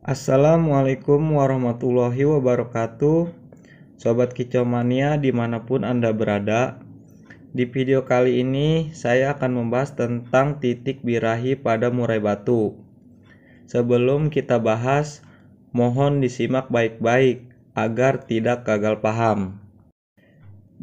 Assalamualaikum warahmatullahi wabarakatuh. Sobat Kicau Mania dimanapun Anda berada. Di video kali ini saya akan membahas tentang titik birahi pada murai batu. Sebelum kita bahas, mohon disimak baik-baik agar tidak gagal paham.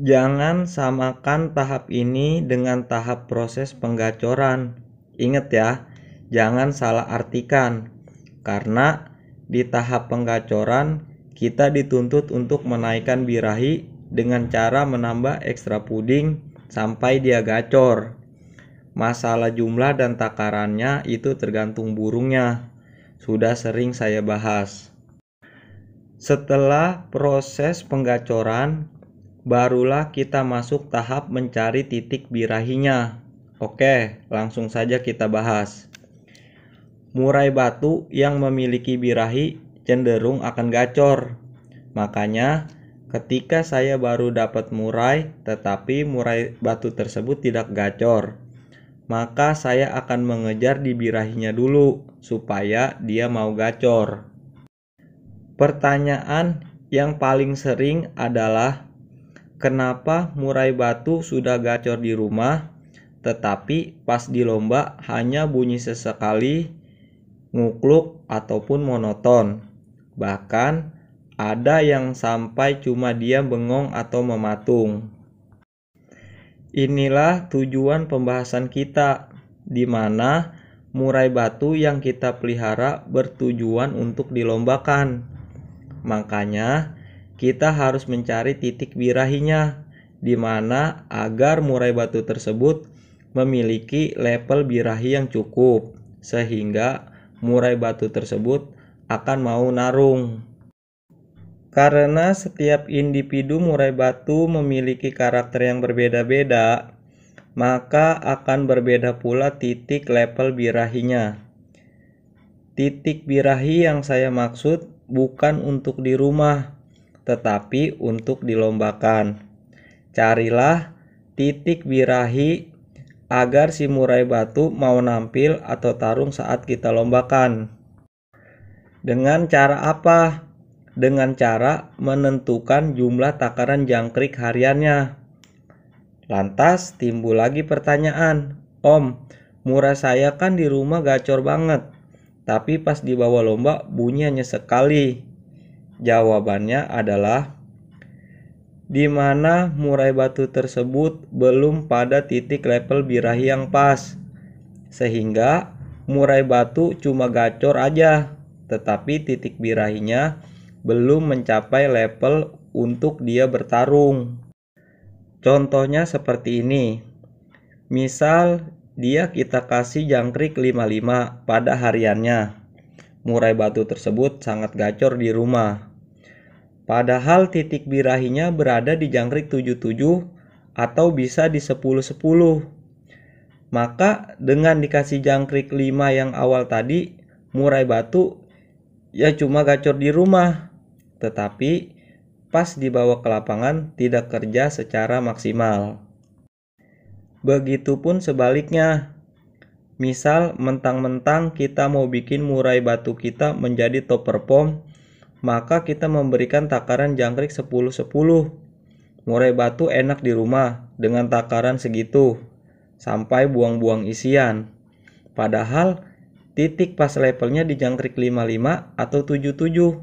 Jangan samakan tahap ini dengan tahap proses penggacoran. Ingat ya, jangan salah artikan. Karena di tahap penggacoran kita dituntut untuk menaikkan birahi dengan cara menambah ekstra puding sampai dia gacor. Masalah jumlah dan takarannya itu tergantung burungnya. Sudah sering saya bahas. Setelah proses penggacoran, barulah kita masuk tahap mencari titik birahinya. Oke, langsung saja kita bahas. Murai batu yang memiliki birahi cenderung akan gacor. Makanya ketika saya baru dapat murai tetapi murai batu tersebut tidak gacor, maka saya akan mengejar di birahinya dulu supaya dia mau gacor. Pertanyaan yang paling sering adalah kenapa murai batu sudah gacor di rumah tetapi pas di lomba hanya bunyi sesekali, ngukluk ataupun monoton. Bahkan ada yang sampai cuma dia bengong atau mematung. Inilah tujuan pembahasan kita, di mana murai batu yang kita pelihara bertujuan untuk dilombakan. Makanya kita harus mencari titik birahinya, di mana agar murai batu tersebut memiliki level birahi yang cukup, sehingga murai batu tersebut akan mau narung. Karena setiap individu murai batu memiliki karakter yang berbeda-beda, maka akan berbeda pula titik level birahinya. Titik birahi yang saya maksud bukan untuk di rumah, tetapi untuk dilombakan. Carilah titik birahi agar si murai batu mau nampil atau tarung saat kita lombakan. Dengan cara apa? Dengan cara menentukan jumlah takaran jangkrik hariannya. Lantas timbul lagi pertanyaan, Om, murai saya kan di rumah gacor banget, tapi pas dibawa lomba bunyi hanya sekali. Jawabannya adalah di mana murai batu tersebut belum pada titik level birahi yang pas, sehingga murai batu cuma gacor aja, tetapi titik birahinya belum mencapai level untuk dia bertarung. Contohnya seperti ini. Misal dia kita kasih jangkrik 55 pada hariannya. Murai batu tersebut sangat gacor di rumah. Padahal titik birahinya berada di jangkrik 77 atau bisa di 10-10. Maka dengan dikasih jangkrik 5 yang awal tadi, murai batu ya cuma gacor di rumah. Tetapi pas dibawa ke lapangan tidak kerja secara maksimal. Begitupun sebaliknya. Misal mentang-mentang kita mau bikin murai batu kita menjadi top perform, maka kita memberikan takaran jangkrik 10-10. Murai batu enak di rumah dengan takaran segitu, sampai buang-buang isian. Padahal titik pas levelnya di jangkrik 55 atau 77.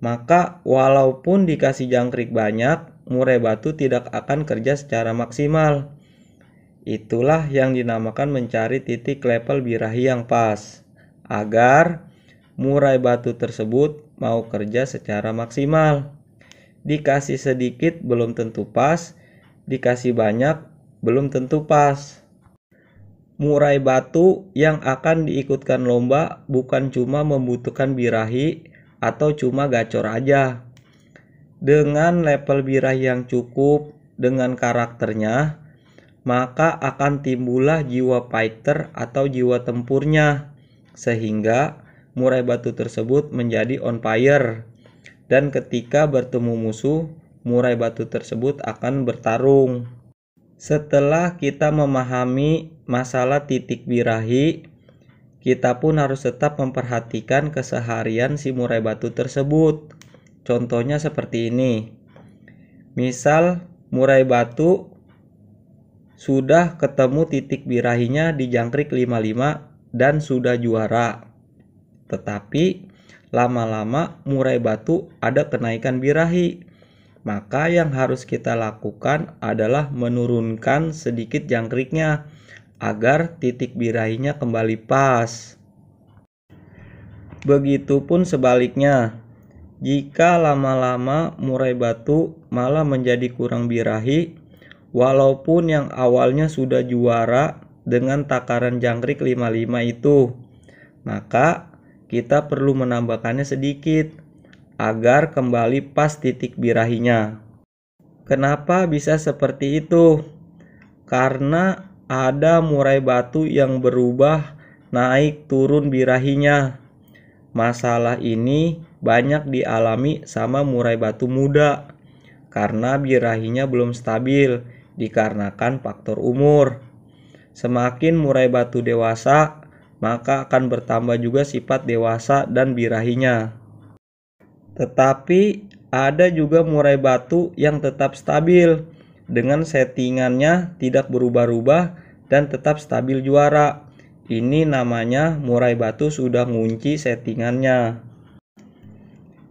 Maka walaupun dikasih jangkrik banyak, murai batu tidak akan kerja secara maksimal. Itulah yang dinamakan mencari titik level birahi yang pas, agar murai batu tersebut mau kerja secara maksimal. Dikasih sedikit belum tentu pas, dikasih banyak belum tentu pas. Murai batu yang akan diikutkan lomba bukan cuma membutuhkan birahi atau cuma gacor aja. Dengan level birahi yang cukup, dengan karakternya, maka akan timbullah jiwa fighter atau jiwa tempurnya, sehingga murai batu tersebut menjadi on fire, dan ketika bertemu musuh, murai batu tersebut akan bertarung. Setelah kita memahami masalah titik birahi, kita pun harus tetap memperhatikan keseharian si murai batu tersebut. Contohnya seperti ini. Misal murai batu sudah ketemu titik birahinya di jangkrik 55 dan sudah juara. Tetapi lama-lama murai batu ada kenaikan birahi. Maka yang harus kita lakukan adalah menurunkan sedikit jangkriknya agar titik birahinya kembali pas. Begitupun sebaliknya. Jika lama-lama murai batu malah menjadi kurang birahi, walaupun yang awalnya sudah juara dengan takaran jangkrik 55 itu, maka kita perlu menambahkannya sedikit agar kembali pas titik birahinya. Kenapa bisa seperti itu? Karena ada murai batu yang berubah naik turun birahinya. Masalah ini banyak dialami sama murai batu muda karena birahinya belum stabil dikarenakan faktor umur. Semakin murai batu dewasa, maka akan bertambah juga sifat dewasa dan birahinya. Tetapi ada juga murai batu yang tetap stabil dengan settingannya tidak berubah-ubah dan tetap stabil juara. Ini namanya murai batu sudah ngunci settingannya.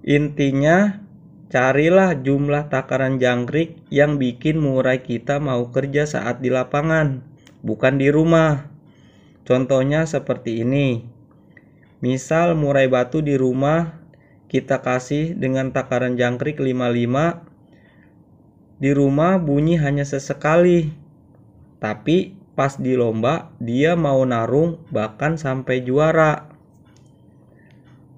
Intinya, carilah jumlah takaran jangkrik yang bikin murai kita mau kerja saat di lapangan, bukan di rumah. Contohnya seperti ini. Misal murai batu di rumah kita kasih dengan takaran jangkrik 55. Di rumah bunyi hanya sesekali. Tapi pas di lomba dia mau narung bahkan sampai juara.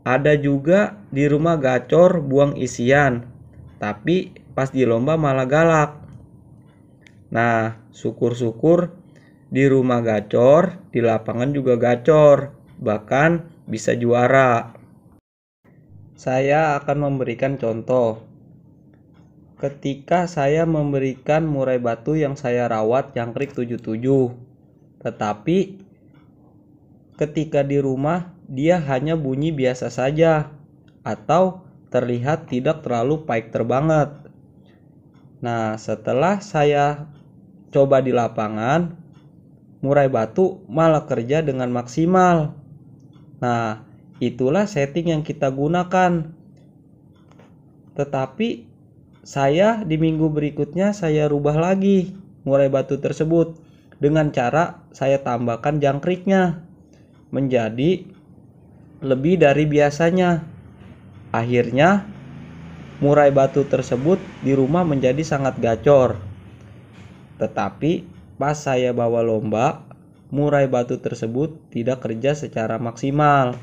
Ada juga di rumah gacor buang isian, tapi pas di lomba malah galak. Nah, syukur-syukur di rumah gacor, di lapangan juga gacor, bahkan bisa juara. Saya akan memberikan contoh. Ketika saya memberikan murai batu yang saya rawat jangkrik 77, tetapi ketika di rumah dia hanya bunyi biasa saja atau terlihat tidak terlalu fighter banget. Nah, setelah saya coba di lapangan, murai batu malah kerja dengan maksimal. Nah, itulah setting yang kita gunakan. Tetapi saya di minggu berikutnya saya rubah lagi murai batu tersebut dengan cara saya tambahkan jangkriknya menjadi lebih dari biasanya. Akhirnya murai batu tersebut di rumah menjadi sangat gacor. Tetapi pas saya bawa lomba, murai batu tersebut tidak kerja secara maksimal.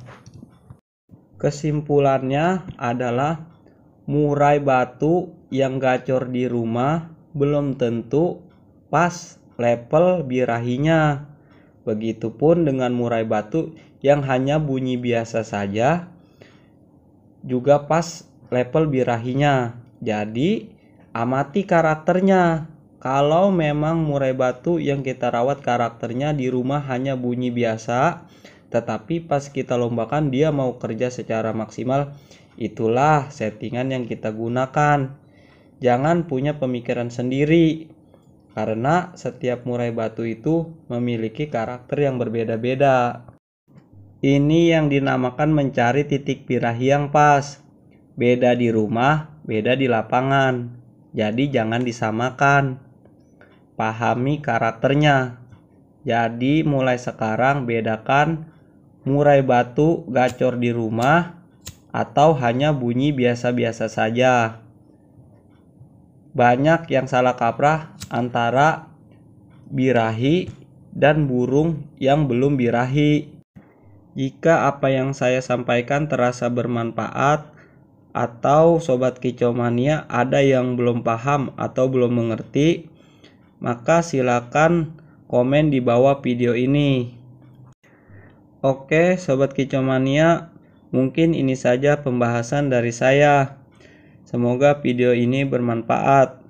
Kesimpulannya adalah murai batu yang gacor di rumah belum tentu pas level birahinya. Begitupun dengan murai batu yang hanya bunyi biasa saja juga pas level birahinya. Jadi amati karakternya. Kalau memang murai batu yang kita rawat karakternya di rumah hanya bunyi biasa, tetapi pas kita lombakan dia mau kerja secara maksimal, itulah settingan yang kita gunakan. Jangan punya pemikiran sendiri, karena setiap murai batu itu memiliki karakter yang berbeda-beda. Ini yang dinamakan mencari titik birahi yang pas. Beda di rumah, beda di lapangan. Jadi jangan disamakan. Pahami karakternya. Jadi mulai sekarang bedakan murai batu gacor di rumah atau hanya bunyi biasa-biasa saja. Banyak yang salah kaprah antara birahi dan burung yang belum birahi. Jika apa yang saya sampaikan terasa bermanfaat atau Sobat Kicau Mania ada yang belum paham atau belum mengerti, maka silakan komen di bawah video ini. Oke Sobat Kicau Mania, mungkin ini saja pembahasan dari saya. Semoga video ini bermanfaat.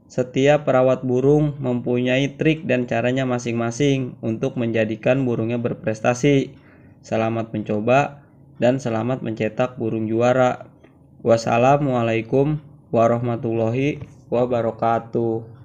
Setiap perawat burung mempunyai trik dan caranya masing-masing untuk menjadikan burungnya berprestasi. Selamat mencoba dan selamat mencetak burung juara. Wassalamualaikum warahmatullahi wabarakatuh.